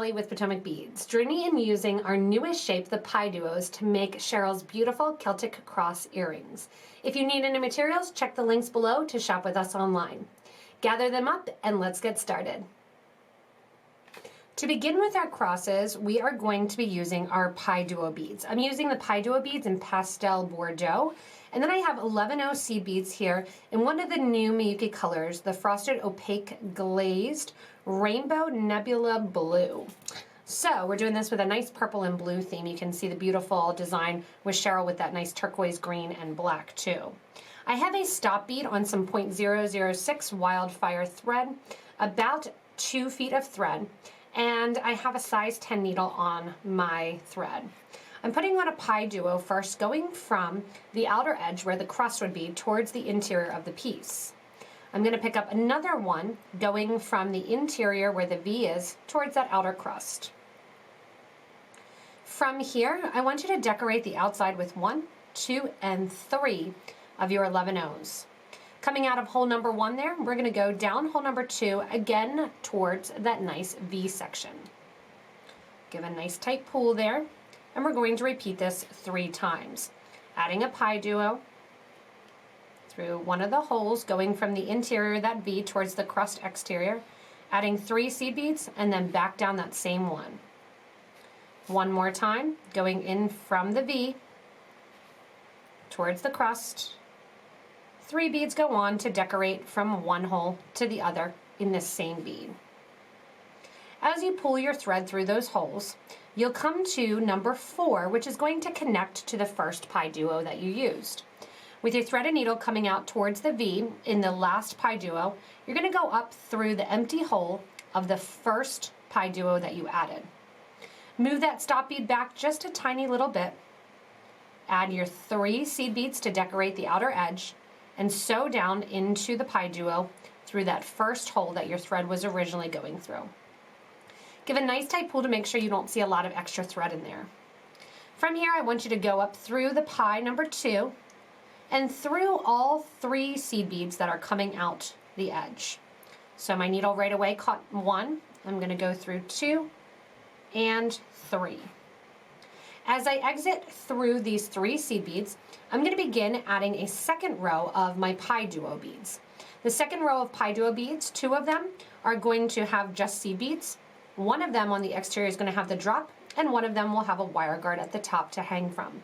Allie with Potomac Beads, journey in using our newest shape, the PieDuos, to make Sheryl's beautiful Celtic Cross Earrings. If you need any materials, check the links below to shop with us online. Gather them up and let's get started. To begin with our crosses, we are going to be using our PieDuo beads. I'm using the PieDuo beads in Pastel Bordeaux, and then I have 11O seed beads here in one of the new Miyuki colors, the Frosted Opaque Glazed Rainbow Nebula Blue. So we're doing this with a nice purple and blue theme. You can see the beautiful design with Sheryl with that nice turquoise green and black too. I have a stop bead on some 0.006 wildfire thread, about 2 feet of thread, and I have a size 10 needle on my thread. I'm putting on a PieDuo first, going from the outer edge where the crust would be towards the interior of the piece. I'm going to pick up another one going from the interior where the V is towards that outer crust. From here, I want you to decorate the outside with 1, 2, and 3 of your 11Os. Coming out of hole number 1 there, we're going to go down hole number 2 again towards that nice V section. Give a nice tight pull there, and we're going to repeat this 3 times. Adding a PieDuo through one of the holes, going from the interior of that V towards the crust exterior, adding 3 seed beads, and then back down that same one. One more time, going in from the V towards the crust. 3 beads go on to decorate from one hole to the other in this same bead. As you pull your thread through those holes, you'll come to number 4, which is going to connect to the first PieDuo that you used. With your thread and needle coming out towards the V in the last PieDuo, you're going to go up through the empty hole of the first PieDuo that you added. Move that stop bead back just a tiny little bit. Add your 3 seed beads to decorate the outer edge, and sew down into the PieDuo through that first hole that your thread was originally going through. Give a nice tight pull to make sure you don't see a lot of extra thread in there. From here, I want you to go up through the pie number 2 and through all 3 seed beads that are coming out the edge. So my needle right away caught 1. I'm going to go through 2 and 3. As I exit through these 3 seed beads, I'm going to begin adding a second row of my PieDuo beads. The second row of PieDuo beads, 2 of them are going to have just seed beads. 1 of them on the exterior is going to have the drop, and 1 of them will have a wire guard at the top to hang from.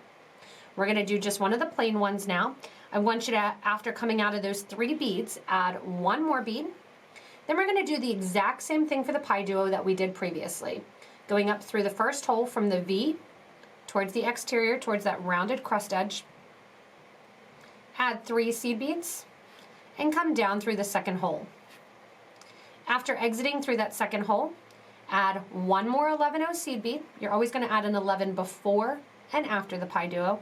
We're going to do just one of the plain ones now. I want you to, after coming out of those 3 beads, add 1 more bead. Then we're going to do the exact same thing for the PieDuo that we did previously. Going up through the first hole from the V towards the exterior, towards that rounded crust edge. Add 3 seed beads and come down through the second hole. After exiting through that second hole, add 1 more 11O seed bead. You're always going to add an 11 before and after the PieDuo,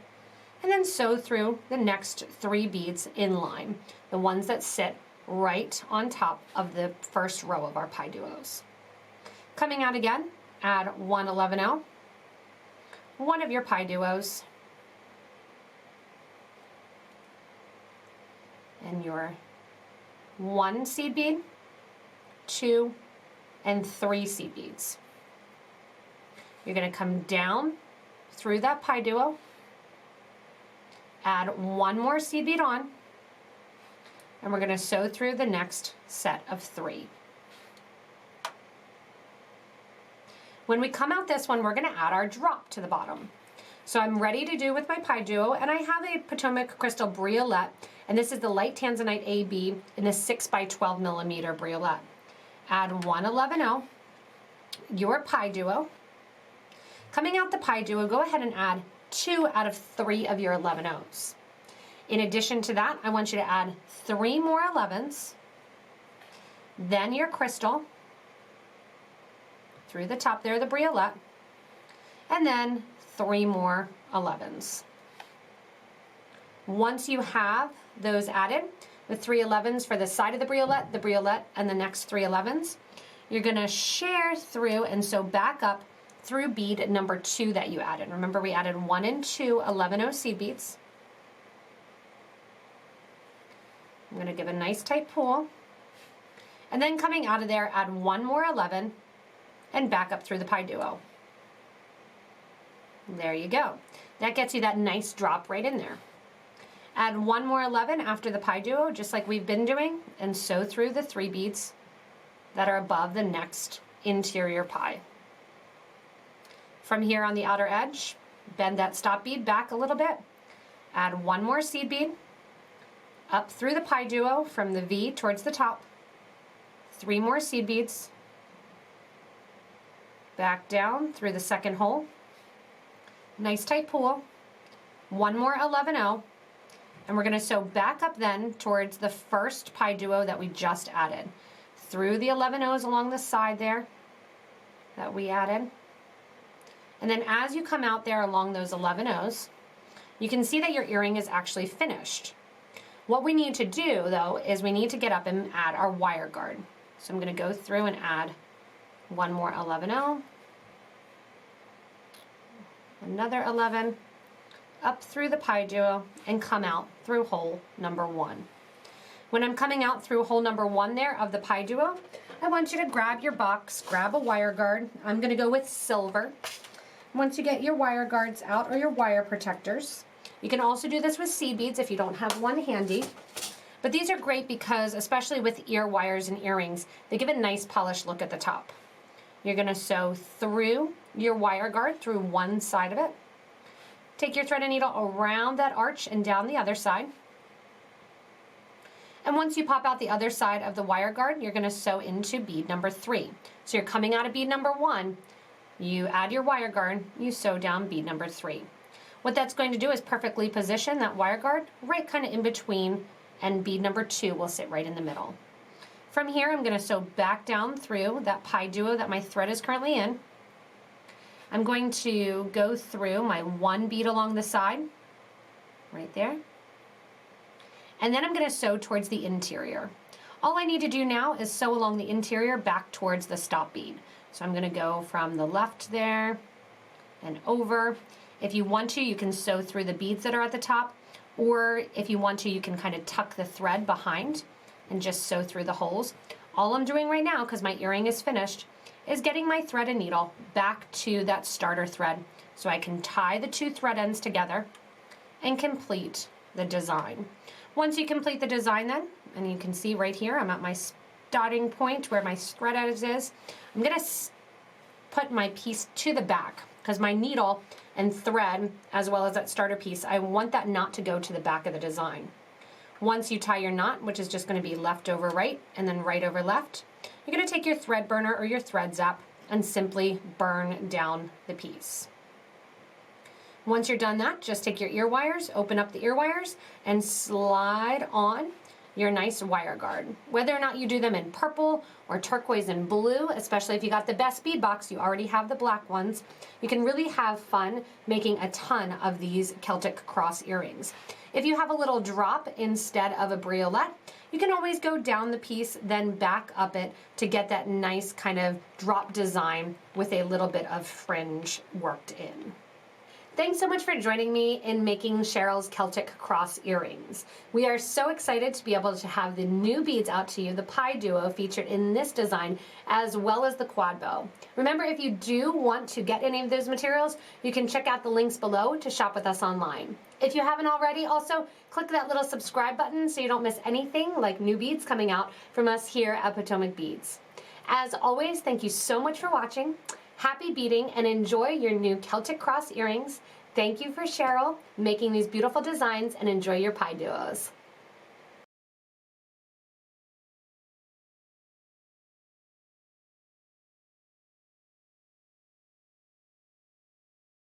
and then sew through the next 3 beads in line, the ones that sit right on top of the first row of our PieDuos. Coming out again, add 1 11O, 1 of your PieDuos, and your 1 seed bead, 2, and 3 seed beads. You're going to come down through that PieDuo, add 1 more seed bead on, and we're going to sew through the next set of 3. When we come out this one, we're going to add our drop to the bottom. So I'm ready to do with my PieDuo, and I have a Potomac Crystal Briolette, and this is the Light Tanzanite AB in the 6 by 12 millimeter Briolette. Add 1 11O, your PieDuo. Coming out the PieDuo, go ahead and add 2 out of 3 of your 11Os. In addition to that, I want you to add 3 more 11s, then your crystal, through the top there, the Briolette, and then 3 more 11s. Once you have those added, with 3 11s for the side of the Briolette, and the next 3 11s, you're going to share through and sew back up through bead number 2 that you added. Remember, we added 1 and 2 11O seed beads. I'm going to give a nice tight pull. And then coming out of there, add 1 more 11 and back up through the PieDuo. There you go. That gets you that nice drop right in there. Add one more 11 after the PieDuo, just like we've been doing, and sew through the 3 beads that are above the next interior pie. From here on the outer edge, bend that stop bead back a little bit, add one more seed bead, up through the PieDuo from the V towards the top, 3 more seed beads, back down through the second hole, nice tight pull, one more 11-0, and we're going to sew back up then towards the first PieDuo that we just added, through the 11-0s along the side there that we added. And then as you come out there along those 11-0s, you can see that your earring is actually finished. What we need to do though is we need to get up and add our wire guard. So I'm going to go through and add one more 11-0, another 11, up through the PieDuo and come out through hole number 1. When I'm coming out through hole number 1 there of the PieDuo, I want you to grab your box, grab a wire guard. I'm going to go with silver. Once you get your wire guards out or your wire protectors, you can also do this with seed beads if you don't have one handy. But these are great because, especially with ear wires and earrings, they give a nice polished look at the top. You're going to sew through your wire guard through one side of it. Take your thread and needle around that arch and down the other side. And once you pop out the other side of the wire guard, you're going to sew into bead number 3. So you're coming out of bead number 1, you add your wire guard, you sew down bead number 3. What that's going to do is perfectly position that wire guard right kind of in between, and bead number 2 will sit right in the middle. From here, I'm going to sew back down through that PieDuo that my thread is currently in. I'm going to go through my 1 bead along the side, right there. And then I'm going to sew towards the interior. All I need to do now is sew along the interior back towards the stop bead. So I'm going to go from the left there and over. If you want to, you can sew through the beads that are at the top, or if you want to, you can kind of tuck the thread behind and just sew through the holes. All I'm doing right now, because my earring is finished, is getting my thread and needle back to that starter thread so I can tie the 2 thread ends together and complete the design. Once you complete the design then, and you can see right here, I'm at my starting point where my thread edge is, I'm going to put my piece to the back because my needle and thread, as well as that starter piece, I want that knot to go to the back of the design. Once you tie your knot, which is just going to be left over right and then right over left, you're going to take your thread burner or your thread zap and simply burn down the piece. Once you're done that, just take your ear wires, open up the ear wires, and slide on your nice wire guard. Whether or not you do them in purple or turquoise and blue, especially if you got the best bead box, you already have the black ones, you can really have fun making a ton of these Celtic Cross earrings. If you have a little drop instead of a briolette, you can always go down the piece, then back up it to get that nice kind of drop design with a little bit of fringe worked in. Thanks so much for joining me in making Sheryl's Celtic Cross earrings. We are so excited to be able to have the new beads out to you, the PieDuo featured in this design, as well as the quad bow. Remember, if you do want to get any of those materials, you can check out the links below to shop with us online. If you haven't already, also click that little subscribe button so you don't miss anything like new beads coming out from us here at Potomac Beads. As always, thank you so much for watching. Happy beading and enjoy your new Celtic Cross earrings. Thank you for Sheryl making these beautiful designs, and enjoy your PieDuos.